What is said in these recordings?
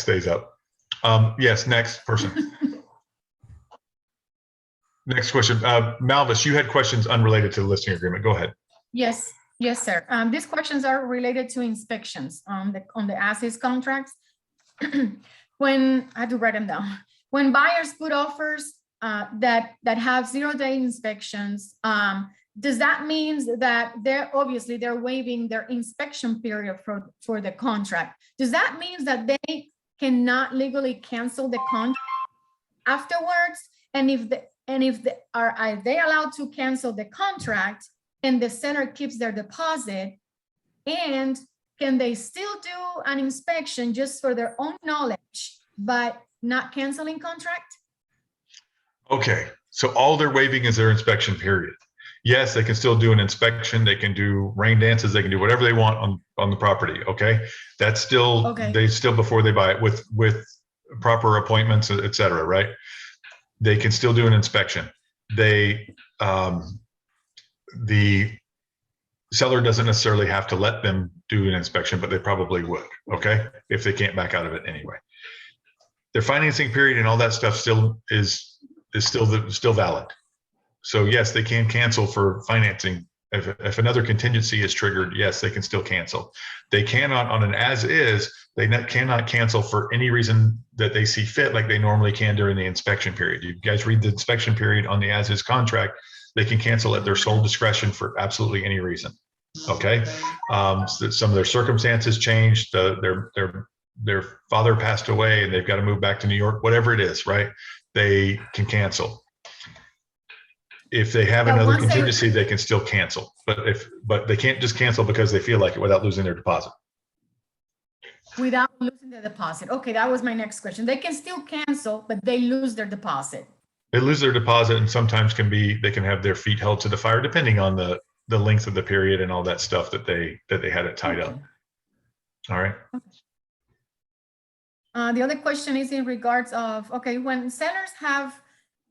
stays up. Yes, next person. Next question. Malvis, you had questions unrelated to the listing agreement. Go ahead. Yes, yes, sir. These questions are related to inspections on the as-is contracts. When I had to write them down. When buyers put offers that have 0-day inspections, does that mean that they're waiving their inspection period for the contract? Does that mean that they cannot legally cancel the contract afterwards? And are they allowed to cancel the contract and the seller keeps their deposit? And can they still do an inspection just for their own knowledge, but not canceling contract? Okay, so all they're waiving is their inspection period. Yes, they can still do an inspection. They can do rain dances. They can do whatever they want on the property. Okay, that's still Okay. They still, before they buy it, with proper appointments, et cetera, right? They can still do an inspection. The seller doesn't necessarily have to let them do an inspection, but they probably would. Okay, if they can't back out of it anyway. Their financing period and all that stuff still is still valid. So yes, they can cancel for financing. If another contingency is triggered, yes, they can still cancel. They cannot, on an as-is, cannot cancel for any reason that they see fit, like they normally can during the inspection period. You guys read the inspection period on the as-is contract. They can cancel at their sole discretion for absolutely any reason. Okay, so some of their circumstances changed. Their father passed away, and they've got to move back to New York. Whatever it is, right? They can cancel. If they have another contingency, they can still cancel. But they can't just cancel because they feel like it without losing their deposit. Without losing the deposit. Okay, that was my next question. They can still cancel, but they lose their deposit. They lose their deposit, and sometimes they can have their feet held to the fire, depending on the length of the period and all that stuff that they had it tied up. All right. Okay. The other question is in regards of, okay, when sellers have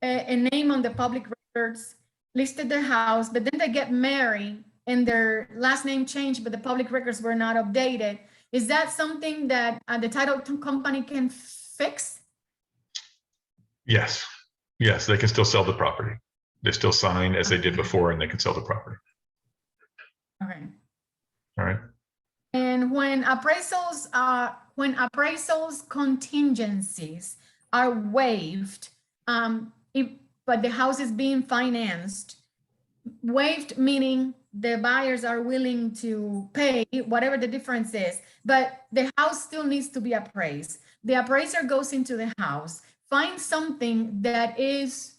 a name on the public records, listed their house, but then they get married and their last name changed, but the public records were not updated. Is that something that the title company can fix? Yes. Yes, they can still sell the property. They still sign as they did before, and they can sell the property. Okay. All right. And when appraisals contingencies are waived, but the house is being financed, waived meaning the buyers are willing to pay whatever the difference is, but the house still needs to be appraised. The appraiser goes into the house, finds something that needs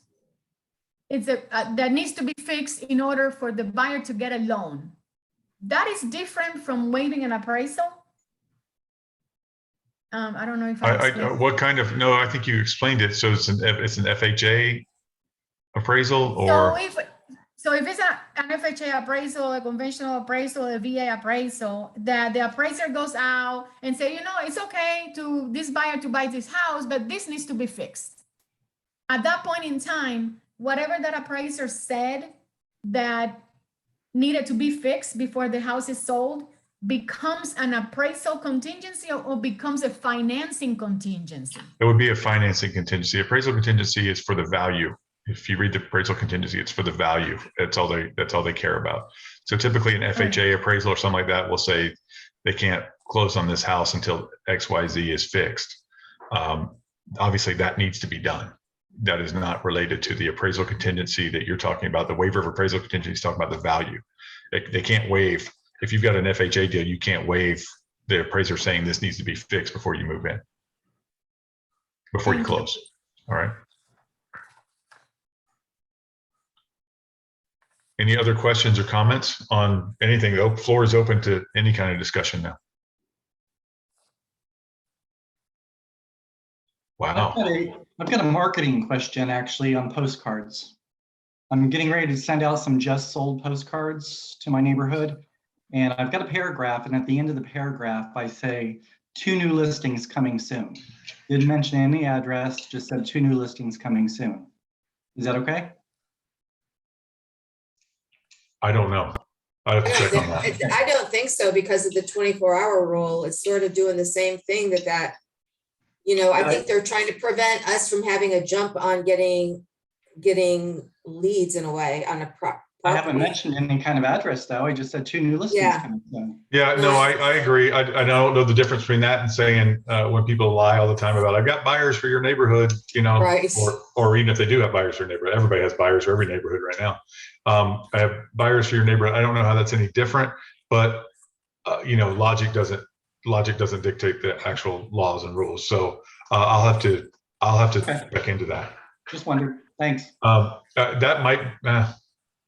to be fixed in order for the buyer to get a loan. That is different from waiving an appraisal. I don't know if what kind of, no, I think you explained it. So it's an FHA appraisal, or so if it's an FHA appraisal, a conventional appraisal, a VA appraisal, that the appraiser goes out and say, it's okay to this buyer to buy this house, but this needs to be fixed. At that point in time, whatever that appraiser said that needed to be fixed before the house is sold becomes an appraisal contingency or becomes a financing contingency? It would be a financing contingency. Appraisal contingency is for the value. If you read the appraisal contingency, it's for the value. That's all they care about. So typically an FHA appraisal or something like that will say they can't close on this house until XYZ is fixed. Obviously that needs to be done. That is not related to the appraisal contingency that you're talking about. The waiver of appraisal contingency is talking about the value. They can't waive. If you've got an FHA deal, you can't waive the appraiser saying this needs to be fixed before you move in, before you close. All right. Any other questions or comments on anything? The floor is open to any kind of discussion now. Wow. I've got a marketing question actually on postcards. I'm getting ready to send out some just sold postcards to my neighborhood. And I've got a paragraph, and at the end of the paragraph, I say 2 new listings coming soon. Didn't mention any address, just said 2 new listings coming soon. Is that okay? I don't know. I have to check on that. I don't think so, because of the 24-hour rule. It's sort of doing the same thing that You know, I Yeah, think they're trying to prevent us from having a jump on getting leads in a way on a I haven't property. mentioned any kind of address though. I just said 2 new listings Yeah. coming soon. Yeah, no, I agree. I don't know the difference between that and saying, when people lie all the time about, I've got buyers for your neighborhood, you know, Right. or even if they do have buyers for your neighborhood, everybody has buyers for every neighborhood right now. I have buyers for your neighborhood. I don't know how that's any different, but you know, logic doesn't dictate the actual laws and rules. So I'll have to Okay. check into that. Just wondered. Thanks. That might,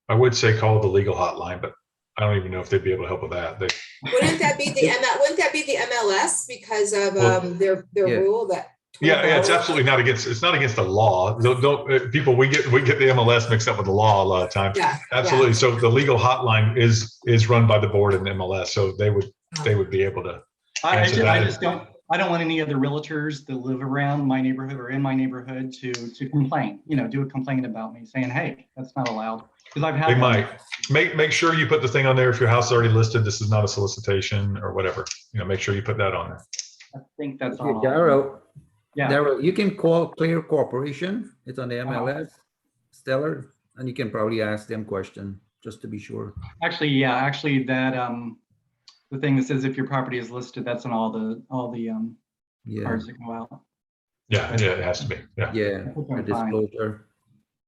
I would say call the legal hotline, but I don't even know if they'd be able to help with that. Wouldn't that be the MLS because of Well, their yeah. rule that? Yeah, it's 24 absolutely not against. It's not against the law. Don't people? We get the MLS mixed up with the law a lot of times. Yeah. Absolutely. So the legal hotline is run by the board and MLS, so they would be able to. I Answer that. just don't want any other realtors that live around my neighborhood or in my neighborhood to complain, you know, do a complaint about me saying, hey, that's not allowed. Because I've had They one. might make sure you put the thing on there if your house is already listed. This is not a solicitation or whatever. You know, make sure you put that on there. I think that's Okay, all. Daryl, Yeah. Daryl, you can call Clear Corporation. It's on the MLS, Stellar, and you can probably ask them question just to be sure. Actually, yeah, actually that, the thing that says if your property is listed, that's on all the Yeah, cards that go out. Yeah, it has to be. Yeah. yeah, I think a I'm fine. disclosure.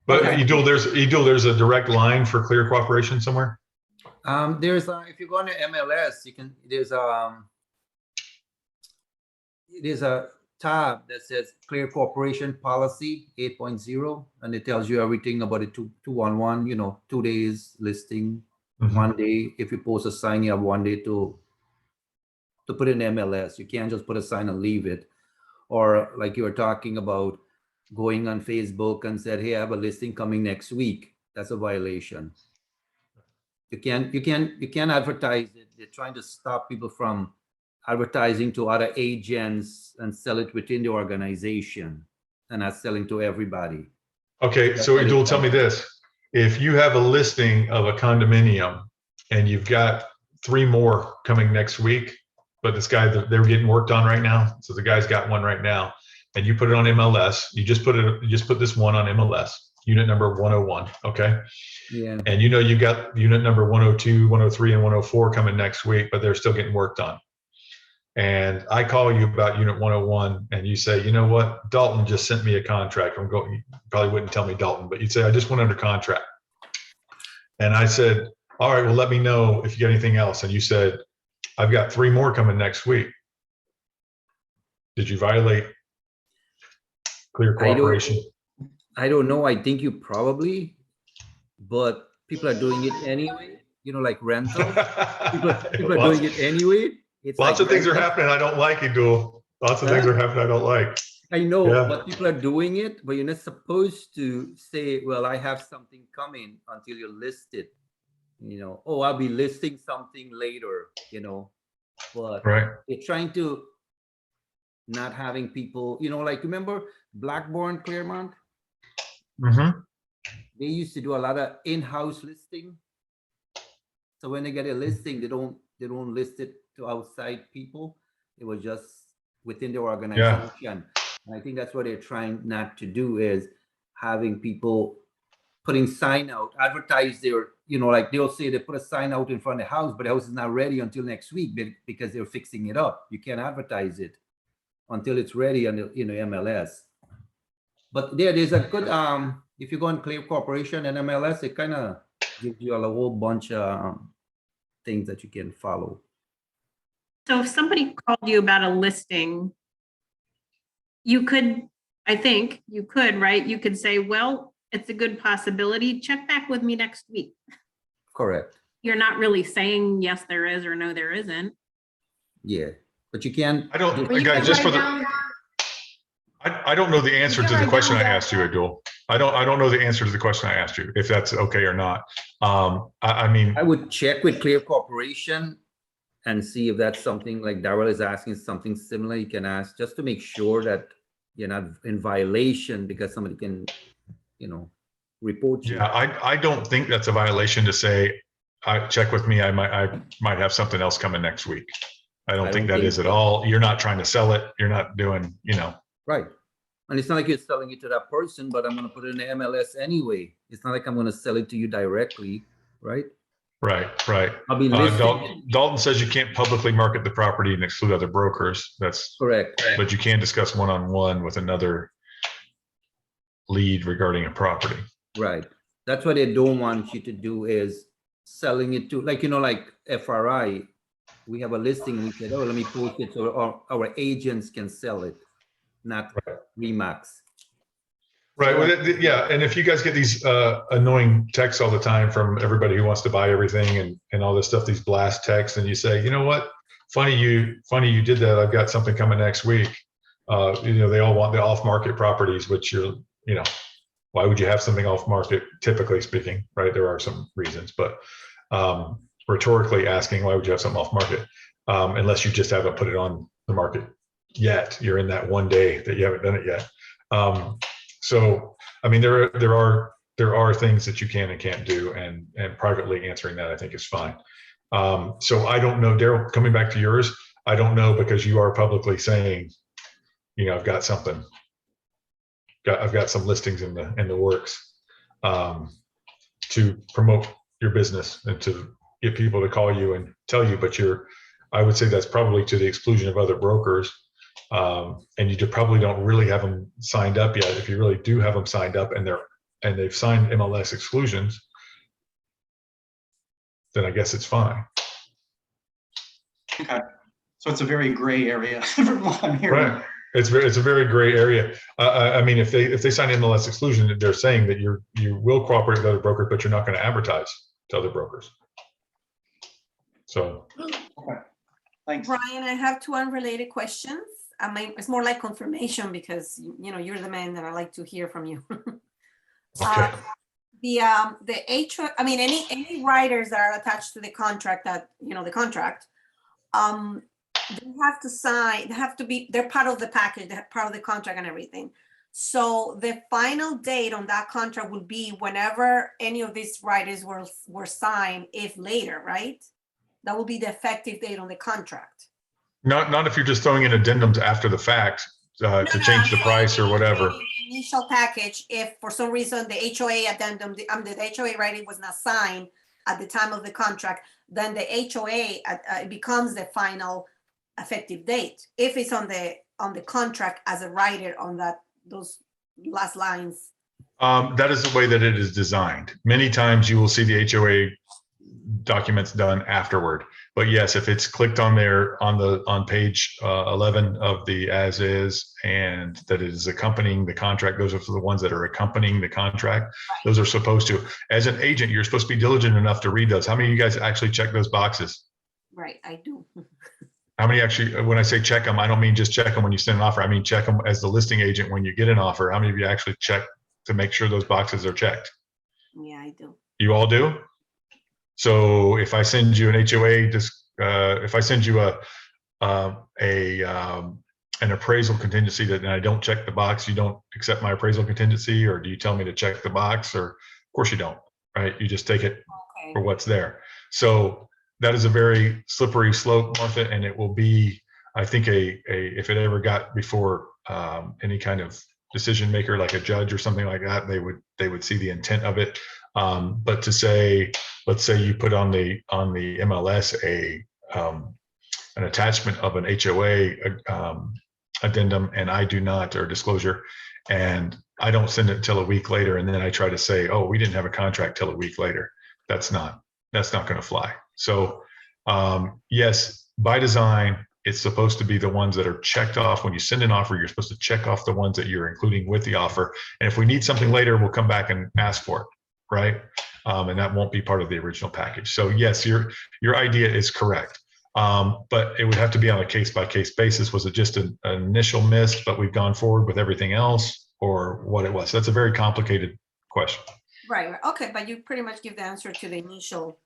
But Okay. there's a direct line for Clear Cooperation somewhere. There's if you go on the MLS, you can there's a tab that says Clear Corporation Policy 8.0, and it tells you everything about it. 211, you know, 2 days listing, Mhm. 1 day. If you post a sign, you have 1 day to put in MLS. You can't just put a sign and leave it. Or like you were talking about going on Facebook and said, hey, I have a listing coming next week. That's a violation. You can't advertise it. They're trying to stop people from advertising to other agents and sell it within the organization and not selling to everybody. Okay, so Abdul, tell me this. If you have a listing of a condominium and you've got 3 more coming next week, but this guy, they're getting worked on right now. So the guy's got one right now and you put it on MLS, you just put this one on MLS, unit number 101, okay? Yeah. And you know, you got unit number 102, 103, and 104 coming next week, but they're still getting worked on. And I call you about unit 101 and you say, you know what, Dalton just sent me a contract. You probably wouldn't tell me Dalton, but you'd say, I just went under contract. And I said, all right, well, let me know if you get anything else. And you said, I've got 3 more coming next week. Did you violate Clear Cooperation? I don't know. I think you probably, but people are doing it anyway. You know, like rental. People are doing it anyway. It's Lots like of things are rental. happening I don't like, Abdul. Lots of things are happening I don't like. I know, Yeah. but people are doing it, but you're not supposed to say, well, I have something coming until you list it. You know, oh, I'll be listing something later, you know, but Right. they're trying to not having people, you know, like remember Blackburn, Claremont? Mm-hmm. They used to do a lot of in-house listing. So when they get a listing, they don't list it to outside people. It was just within the organization. And I think that's what they're trying not to do, is having people putting sign out, advertise their, you know, like they'll say they put a sign out in front of the house, but the house is not ready until next week because they're fixing it up. You can't advertise it until it's ready on the, you know, MLS. But there's a good, if you go on Clear Corporation and MLS, it kind of gives you a whole bunch of things that you can follow. So if somebody called you about a listing, you could, I think you could, right? You could say, well, it's a good possibility. Check back with me next week. Correct. You're not really saying yes, there is, or no, there isn't. Yeah, but you can't. I don't, But you guys, can just for write the, down- I don't know the answer can to the write question down I the- asked you, Abdul. I don't know the answer to the question I asked you, if that's okay or not. I mean, I would check with Clear Corporation and see if that's something like Darrell is asking, something similar you can ask, just to make sure that you're not in violation, because somebody can, you know, report you. yeah, I don't think that's a violation to say, check with me. I might have something else coming next week. I don't think that is at all. You're not trying to sell it. You're not doing, you know, Right. And it's not like you're selling it to that person, but I'm gonna put it in the MLS anyway. It's not like I'm gonna sell it to you directly, right? Right, right. I'll be listing it. Dalton says you can't publicly market the property and exclude other brokers. That's, Correct. but you can discuss one-on-one with another lead regarding a property. Right. That's what they don't want you to do is selling it to, like, like FRI. We have a listing. We said, oh, let me post it so our agents can sell it, not Remax. Right. Well, yeah. And if you guys get these annoying texts all the time from everybody who wants to buy everything and all this stuff, these blast texts, and you say, you know what? Funny you did that. I've got something coming next week. They all want the off-market properties, which why would you have something off-market? Typically speaking, right? There are some reasons, but rhetorically asking, why would you have something off-market? Unless you just haven't put it on the market yet. You're in that one day that you haven't done it yet. So, I mean, there are things that you can and can't do, and privately answering that I think is fine. So I don't know, Daryl, coming back to yours, I don't know, because you are publicly saying, I've got something, I've got some listings in the works to promote your business and to get people to call you and tell you, but I would say that's probably to the exclusion of other brokers. And you probably don't really have them signed up yet. If you really do have them signed up and they've signed MLS exclusions, then I guess it's fine. Okay. So it's a very gray area from what I'm hearing. Right. It's a very gray area. I mean, if they sign MLS exclusion, they're saying that you will cooperate with other brokers, but you're not going to advertise to other brokers. So. Okay. Thanks. Brian, I have two unrelated questions. I mean, it's more like confirmation because you're the man that I like to hear from you. Okay. The HO, I mean, any writers that are attached to the contract that the contract, they have to sign. They have to be. They're part of the package. They're part of the contract and everything. So the final date on that contract will be whenever any of these writers were signed, if later, right? That will be the effective date on the contract. Not if you're just throwing in addendums after the fact to change the price or whatever. Initial package, if for some reason the HOA addendum, the HOA writing was not signed at the time of the contract, then the HOA becomes the final effective date. If it's on the contract as a writer on those last lines. That is the way that it is designed. Many times you will see the HOA documents done afterward. But yes, if it's clicked on there on page 11 of the as is, and that it is accompanying the contract, those are for the ones that are accompanying the contract. Those are supposed to, as an agent, you're supposed to be diligent enough to read those. How many of you guys actually check those boxes? Right, I do. How many actually, when I say check them, I don't mean just check them when you send an offer. I mean, check them as the listing agent when you get an offer. How many of you actually check to make sure those boxes are checked? Yeah, I do. You all do? So if I send you an HOA, if I send you an appraisal contingency and I don't check the box, you don't accept my appraisal contingency, or do you tell me to check the box? Or of course you don't, right? You just take it for what's there. So that is a very slippery slope, Martha, and it will be, I think, if it ever got before any kind of decision maker, like a judge or something like that, they would see the intent of it. But to say, let's say you put on the MLS an attachment of an HOA addendum, and I do not, or disclosure, and I don't send it until a week later, and then I try to say, oh, we didn't have a contract till a week later. That's not going to fly. So yes, by design, it's supposed to be the ones that are checked off. When you send an offer, you're supposed to check off the ones that you're including with the offer. And if we need something later, we'll come back and ask for it, right? And that won't be part of the original package. So yes, your idea is correct. But it would have to be on a case-by-case basis. Was it just an initial miss, but we've gone forward with everything else, or what it was? So that's a very complicated question. Right. Okay. But you pretty much give the answer to the initial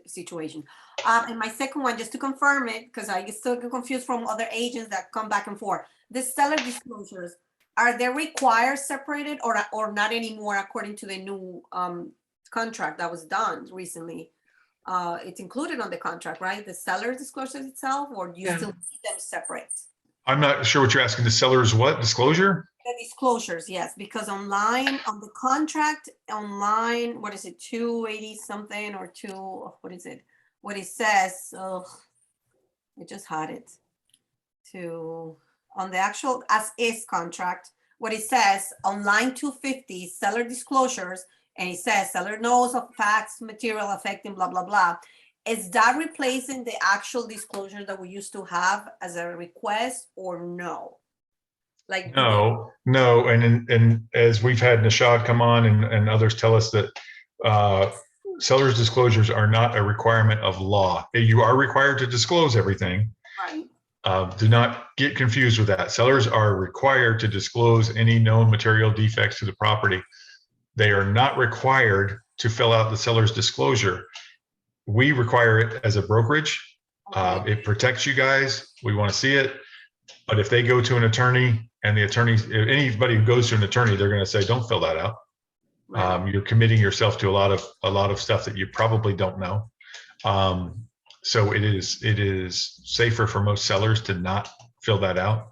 situation. And my second one, just to confirm it, because I get still confused from other agents that come back and forth. The seller disclosures, are they required separated or not anymore according to the new contract that was done recently? It's included on the contract, right? The seller disclosures itself, or do you still keep them separate? I'm not sure what you're asking. The seller's what? Disclosure? The disclosures, yes, because online, on the contract, online, what is it, 280 something or what is it? What it says, oh, I just had it. On the actual as is contract, what it says on line 250, seller disclosures, and it says seller knows of facts, material affecting blah, blah, blah. Is that replacing the actual disclosure that we used to have as a request or no? Like, No. And as we've had Nishad come on and others tell us that seller's disclosures are not a requirement of law. You are required to disclose everything. right, Do not get confused with that. Sellers are required to disclose any known material defects to the property. They are not required to fill out the seller's disclosure. We require it as a brokerage. okay, It protects you guys. We want to see it. But if they go to an attorney and the attorney, if anybody who goes to an attorney, they're going to say, don't fill that out. right. You're committing yourself to a lot of stuff that you probably don't know. So it is safer for most sellers to not fill that out.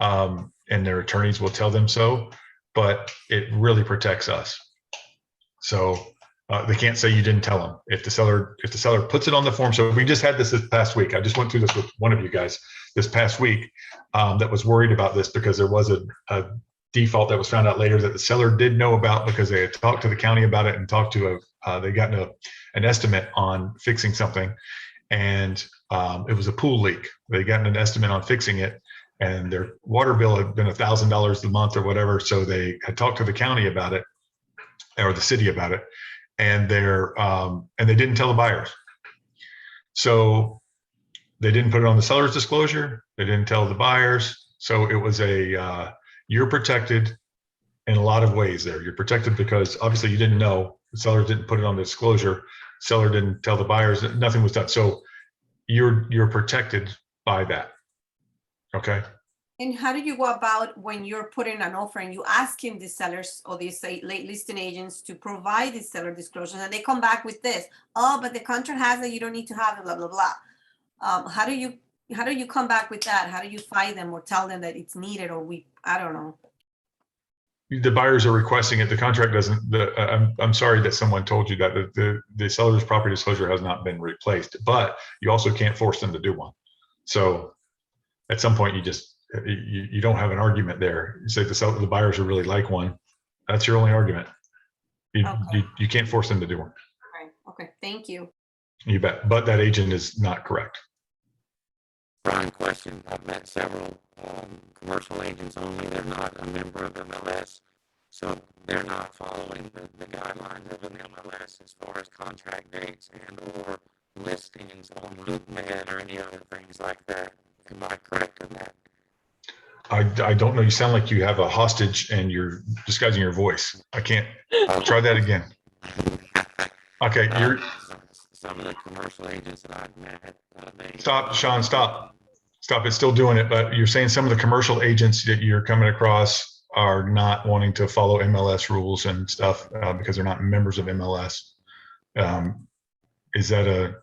And their attorneys will tell them so, but it really protects us. So they can't say you didn't tell them if the seller puts it on the form. So we just had this past week. I just went through this with one of you guys this past week that was worried about this because there was a default that was found out later that the seller did know about because they had talked to the county about it and talked to they got an estimate on fixing something. And it was a pool leak. They got an estimate on fixing it and their water bill had been $1,000 a month or whatever. So they had talked to the county about it or the city about it. And they didn't tell the buyers. So they didn't put it on the seller's disclosure. They didn't tell the buyers. So it was you're protected in a lot of ways there. You're protected because obviously you didn't know. The seller didn't put it on the disclosure. Seller didn't tell the buyers that nothing was done. So you're protected by that. Okay. And how do you go about when you're putting an offer and you asking the sellers or these late listing agents to provide these seller disclosures and they come back with this, oh, but the contract has that you don't need to have it, blah, blah, blah. How do you come back with that? How do you fight them or tell them that it's needed or I don't know. The buyers are requesting it. The contract doesn't. I'm sorry that someone told you that the seller's property disclosure has not been replaced, but you also can't force them to do one. So at some point, you don't have an argument there. You say the buyers would really like one. That's your only argument. You can't force them to do one. Okay. Thank you. You bet. But that agent is not correct. Brian, question. I've met several commercial agents only. They're not a member of MLS, so they're not following the guidelines of an MLS as far as contract dates and or listings on LoopNet or any other things like that. Am I correct in that? I don't know. You sound like you have a hostage and you're disguising your voice. I can't. Try that again. Okay, some of the commercial agents that I've met. Stop, Sean, stop. It's still doing it, but you're saying some of the commercial agents that you're coming across are not wanting to follow MLS rules and stuff because they're not members of MLS. Is that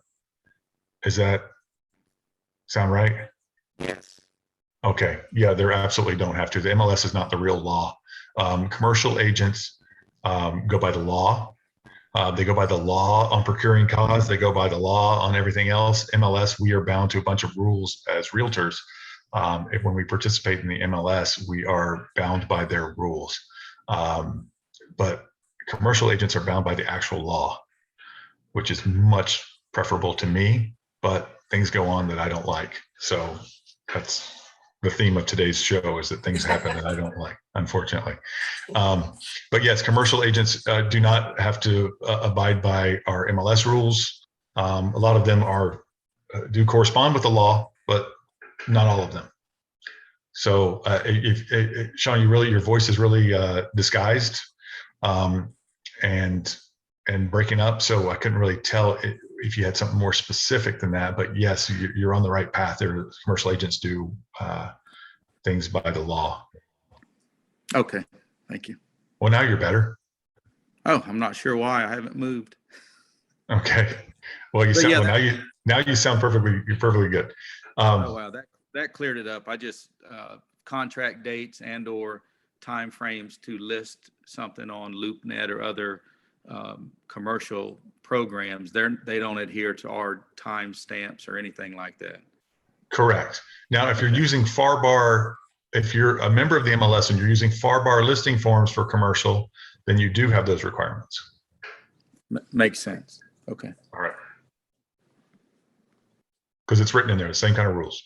sound right? Yes. Okay. Yeah, they absolutely don't have to. The MLS is not the real law. Commercial agents go by the law. They go by the law on procuring cause. They go by the law on everything else. MLS, we are bound to a bunch of rules as realtors. When we participate in the MLS, we are bound by their rules. But commercial agents are bound by the actual law, which is much preferable to me, but things go on that I don't like. So that's the theme of today's show, is that things happen that I don't like, unfortunately. But yes, commercial agents do not have to abide by our MLS rules. A lot of them do correspond with the law, but not all of them. So if Sean, your voice is really disguised and breaking up. So I couldn't really tell if you had something more specific than that, but yes, you're on the right path there. Commercial agents do things by the law. Okay, thank you. Well, now you're better. Oh, I'm not sure why I haven't moved. Okay. Well, now you sound perfectly good. Oh wow, that cleared it up. I just, contract dates and or timeframes to list something on LoopNet or other commercial programs. They don't adhere to our timestamps or anything like that. Correct. Now, if you're Okay. using FARBAR, if you're a member of the MLS and you're using FARBAR listing forms for commercial, then you do have those requirements. Makes sense. Okay. All right. Because it's written in there, the same kind of rules.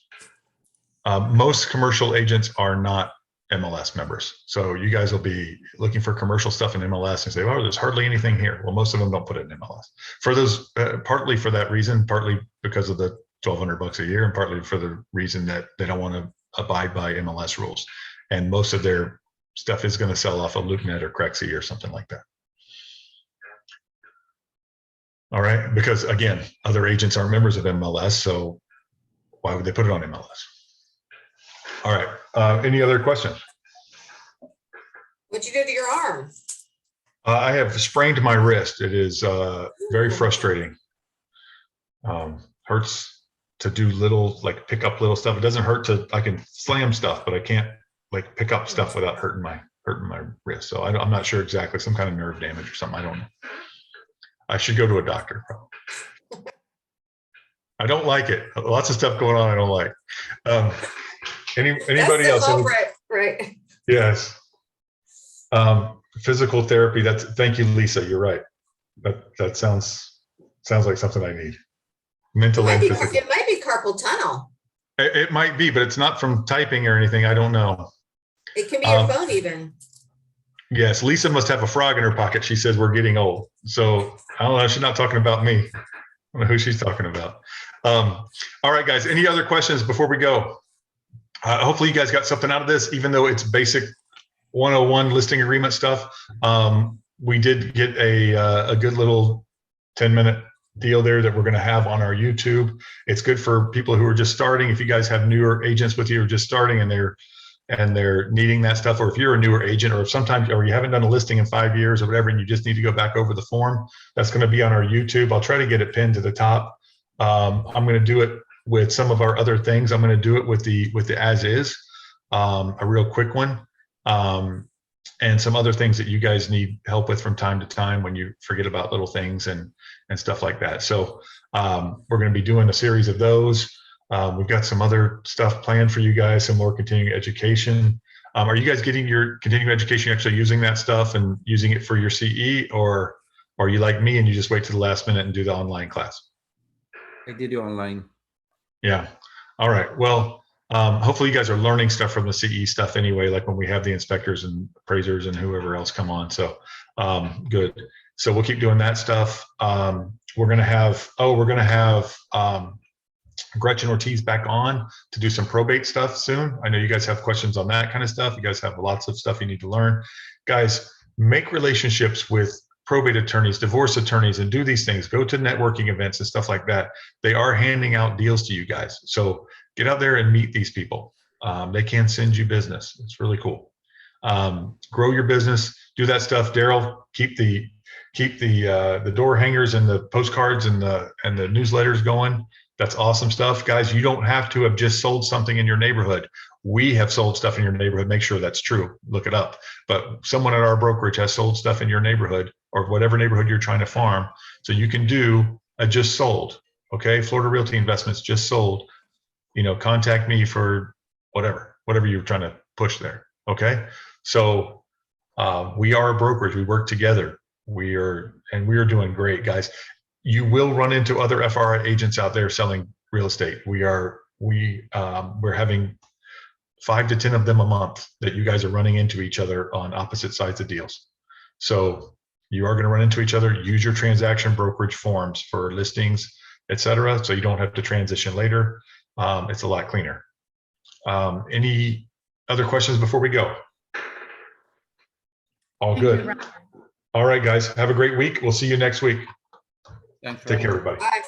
Most commercial agents are not MLS members. So you guys will be looking for commercial stuff in MLS and say, oh, there's hardly anything here. Well, most of them don't put it in MLS. For those, partly for that reason, partly because of the $1,200 a year, and partly for the reason that they don't want to abide by MLS rules. And most of their stuff is going to sell off of LoopNet or Crexi or something like that. All right, because again, other agents aren't members of MLS, so why would they put it on MLS? All right, any other questions? What'd you do to your arm? I have sprained my wrist. It is very frustrating. Hurts to do little, like pick up little stuff. It doesn't hurt to, I can slam stuff, but I can't like pick up stuff without hurting my wrist. So I'm not sure exactly, some kind of nerve damage or something. I don't know. I should go to a doctor. I don't like it. Lots of stuff going on I don't like. Anybody That's else? the culprit, right? Yes. Physical therapy. Thank you, Lisa. You're right. That sounds like something I need. Mental and physical. It might be carpal tunnel. It might be, but it's not from typing or anything. I don't know. It can be your phone even. Yes, Lisa must have a frog in her pocket. She says we're getting old. So I don't know. She's not talking about me. I don't know who she's talking about. All right, guys. Any other questions before we go? Hopefully you guys got something out of this, even though it's basic 101 listing agreement stuff. We did get a good little 10-minute deal there that we're going to have on our YouTube. It's good for people who are just starting. If you guys have newer agents with you who are just starting and they're needing that stuff, or if you're a newer agent, or if sometimes, or you haven't done a listing in 5 years or whatever, and you just need to go back over the form, that's going to be on our YouTube. I'll try to get it pinned to the top. I'm going to do it with some of our other things. I'm going to do it with the as is, a real quick one, and some other things that you guys need help with from time to time when you forget about little things and stuff like that. So we're going to be doing a series of those. We've got some other stuff planned for you guys, some more continuing education. Are you guys getting your continuing education actually using that stuff and using it for your CE, or are you like me and you just wait to the last minute and do the online class? I did it online. Yeah. All right. Well, hopefully you guys are learning stuff from the CE stuff anyway, like when we have the inspectors and appraisers and whoever else come on. So good. So we'll keep doing that stuff. We're going to have Gretchen Ortiz back on to do some probate stuff soon. I know you guys have questions on that kind of stuff. You guys have lots of stuff you need to learn. Guys, make relationships with probate attorneys, divorce attorneys, and do these things. Go to networking events and stuff like that. They are handing out deals to you guys. So get out there and meet these people. They can send you business. It's really cool. Grow your business, do that stuff. Daryl, keep the door hangers and the postcards and the newsletters going. That's awesome stuff. Guys, you don't have to have just sold something in your neighborhood. We have sold stuff in your neighborhood. Make sure that's true. Look it up. But someone at our brokerage has sold stuff in your neighborhood, or whatever neighborhood you're trying to farm. So you can do a just sold. Okay. Florida Realty Investments just sold. Contact me for whatever you're trying to push there. Okay. So we are a brokerage. We work together. We are doing great, guys. You will run into other FRA agents out there selling real estate. We're having 5 to 10 of them a month that you guys are running into each other on opposite sides of deals. So you are going to run into each other. Use your transaction brokerage forms for listings, etc., so you don't have to transition later. It's a lot cleaner. Any other questions before we go? All Thank you, good. Ryan. All right, guys. Have a great week. We'll see you next week. Thanks. Take care, everybody. Bye.